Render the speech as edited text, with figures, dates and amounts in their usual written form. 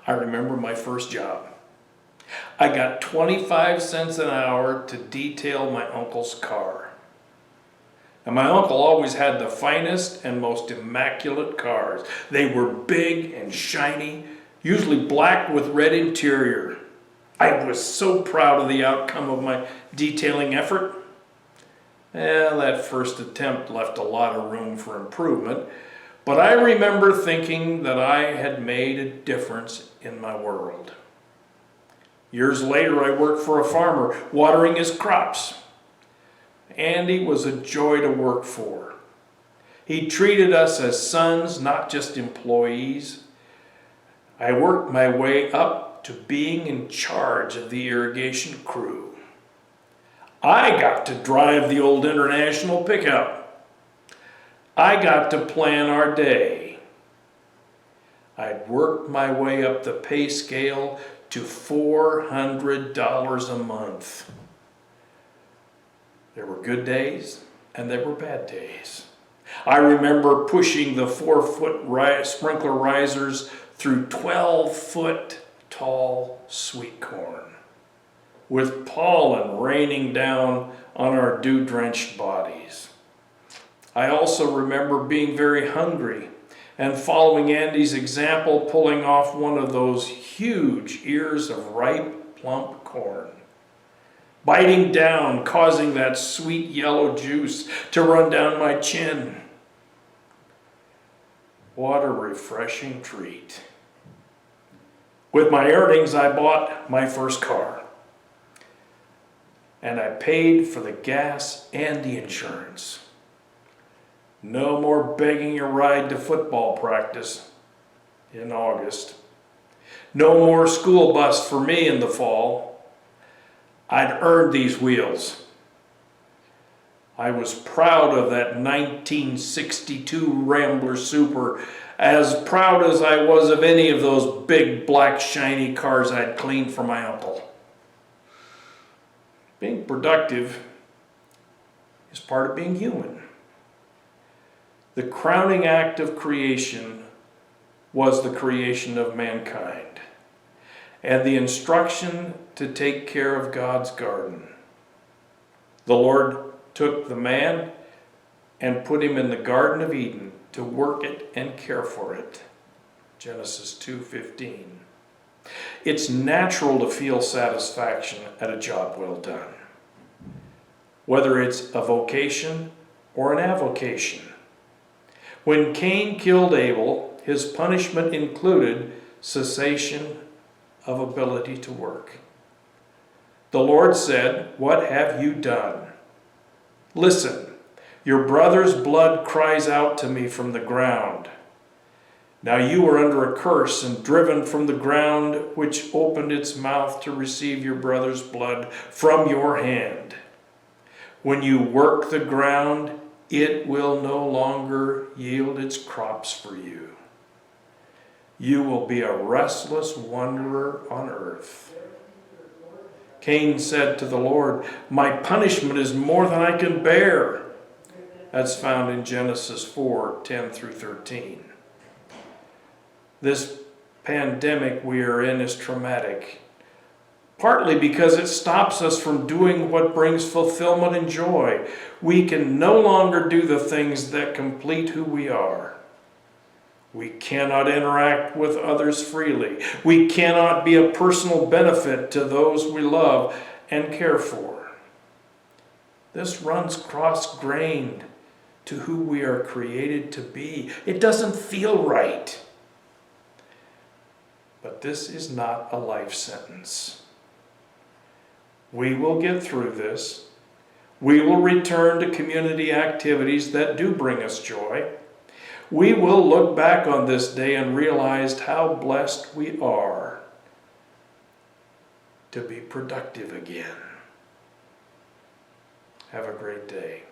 I remember my first job. I got 25 cents an hour to detail my uncle's car. And my uncle always had the finest and most immaculate cars. They were big and shiny, usually black with red interior. I was so proud of the outcome of my detailing effort. That first attempt left a lot of room for improvement, but I remember thinking that I had made a difference in my world. Years later, I worked for a farmer watering his crops. Andy was a joy to work for. He treated us as sons, not just employees. I worked my way up to being in charge of the irrigation crew. I got to drive the old International pickup. I got to plan our day. I'd worked my way up the pay scale to $400 a month. There were good days and there were bad days. I remember pushing the 4-foot sprinkler risers through 12-foot tall sweet corn, with pollen raining down on our dew-drenched bodies. I also remember being very hungry and following Andy's example, pulling off one of those huge ears of ripe, plump corn, biting down, causing that sweet yellow juice to run down my chin. What a refreshing treat. With my earnings, I bought my first car. And I paid for the gas and the insurance. No more begging a ride to football practice in August. No more school bus for me in the fall. I'd earned these wheels. I was proud of that 1962 Rambler Super, as proud as I was of any of those big black shiny cars I'd cleaned for my uncle. Being productive is part of being human. The crowning act of creation was the creation of mankind and the instruction to take care of God's garden. The Lord took the man and put him in the Garden of Eden to work it and care for it. Genesis 2:15. It's natural to feel satisfaction at a job well done, whether it's a vocation or an avocation. When Cain killed Abel, his punishment included cessation of ability to work. The Lord said, "What have you done? Listen, your brother's blood cries out to me from the ground. Now you are under a curse and driven from the ground, which opened its mouth to receive your brother's blood from your hand. When you work the ground, it will no longer yield its crops for you. You will be a restless wanderer on earth." Cain said to the Lord, "My punishment is more than I can bear." That's found in Genesis 4:10-13. This pandemic we are in is traumatic, partly because it stops us from doing what brings fulfillment and joy. We can no longer do the things that complete who we are. We cannot interact with others freely. We cannot be a personal benefit to those we love and care for. This runs cross-grained to who we are created to be. It doesn't feel right. But this is not a life sentence. We will get through this. We will return to community activities that do bring us joy. We will look back on this day and realize how blessed we are to be productive again. Have a great day.